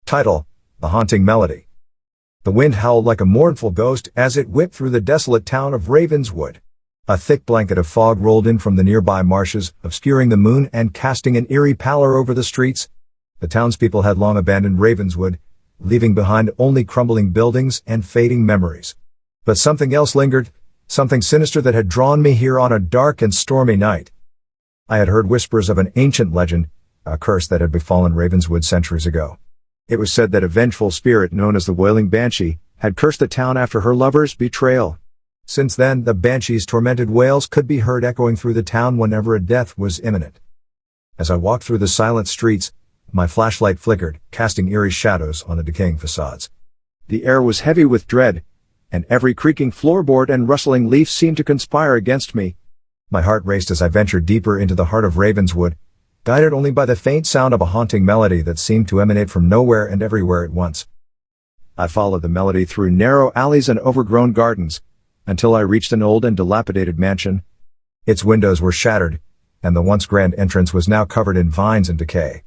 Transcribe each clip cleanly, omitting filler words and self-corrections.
Title: The Haunting Melody. The wind howled like a mournful ghost as it whipped through the desolate town of Ravenswood. A thick blanket of fog rolled in from the nearby marshes, obscuring the moon and casting an eerie pallor over the streets. The townspeople had long abandoned Ravenswood, leaving behind only crumbling buildings and fading memories. But something else lingered, something sinister that had drawn me here on a dark and stormy night. I had heard whispers of an ancient legend, a curse that had befallen Ravenswood centuries ago. It was said that a vengeful spirit known as the Wailing Banshee had cursed the town after her lover's betrayal. Since then, the Banshee's tormented wails could be heard echoing through the town whenever a death was imminent. As I walked through the silent streets, my flashlight flickered, casting eerie shadows on the decaying facades. The air was heavy with dread, and every creaking floorboard and rustling leaf seemed to conspire against me. My heart raced as I ventured deeper into the heart of Ravenswood, guided only by the faint sound of a haunting melody that seemed to emanate from nowhere and everywhere at once. I followed the melody through narrow alleys and overgrown gardens, until I reached an old and dilapidated mansion. Its windows were shattered, and the once grand entrance was now covered in vines and decay.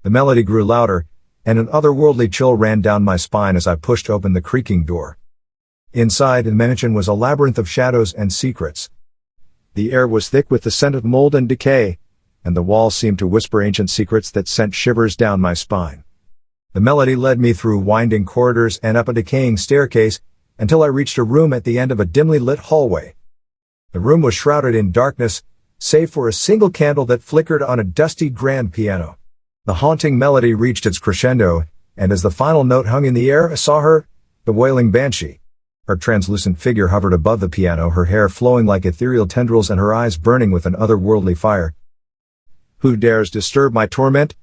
The melody grew louder, and an otherworldly chill ran down my spine as I pushed open the creaking door. Inside the mansion was a labyrinth of shadows and secrets. The air was thick with the scent of mold and decay, and the walls seemed to whisper ancient secrets that sent shivers down my spine. The melody led me through winding corridors and up a decaying staircase, until I reached a room at the end of a dimly lit hallway. The room was shrouded in darkness, save for a single candle that flickered on a dusty grand piano. The haunting melody reached its crescendo, and as the final note hung in the air, I saw her, the Wailing Banshee. Her translucent figure hovered above the piano, her hair flowing like ethereal tendrils and her eyes burning with an otherworldly fire. "Who dares disturb my torment?"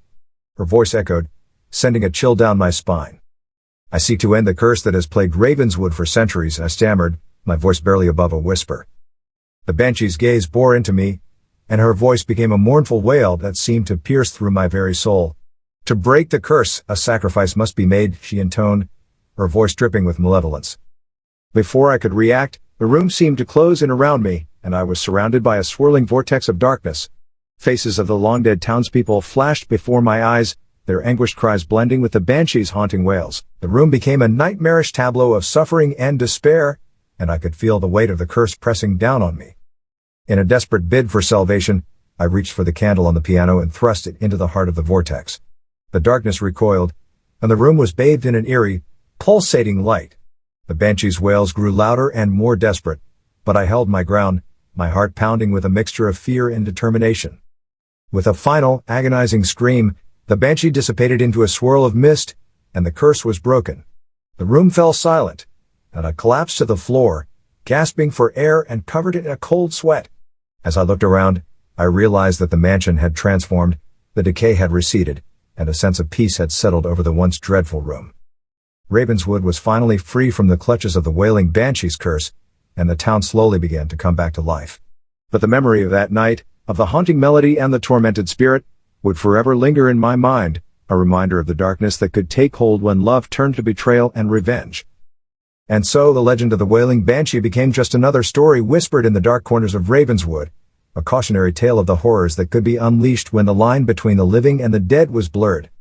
her voice echoed, sending a chill down my spine. "I seek to end the curse that has plagued Ravenswood for centuries," I stammered, my voice barely above a whisper. The Banshee's gaze bore into me, and her voice became a mournful wail that seemed to pierce through my very soul. "To break the curse, a sacrifice must be made," she intoned, her voice dripping with malevolence. Before I could react, the room seemed to close in around me, and I was surrounded by a swirling vortex of darkness. Faces of the long-dead townspeople flashed before my eyes, their anguished cries blending with the Banshee's haunting wails. The room became a nightmarish tableau of suffering and despair, and I could feel the weight of the curse pressing down on me. In a desperate bid for salvation, I reached for the candle on the piano and thrust it into the heart of the vortex. The darkness recoiled, and the room was bathed in an eerie, pulsating light. The Banshee's wails grew louder and more desperate, but I held my ground, my heart pounding with a mixture of fear and determination. With a final, agonizing scream, the Banshee dissipated into a swirl of mist, and the curse was broken. The room fell silent, and I collapsed to the floor, gasping for air and covered in a cold sweat. As I looked around, I realized that the mansion had transformed, the decay had receded, and a sense of peace had settled over the once dreadful room. Ravenswood was finally free from the clutches of the Wailing Banshee's curse, and the town slowly began to come back to life. But the memory of that night, of the haunting melody and the tormented spirit, would forever linger in my mind, a reminder of the darkness that could take hold when love turned to betrayal and revenge. And so the legend of the Wailing Banshee became just another story whispered in the dark corners of Ravenswood, a cautionary tale of the horrors that could be unleashed when the line between the living and the dead was blurred.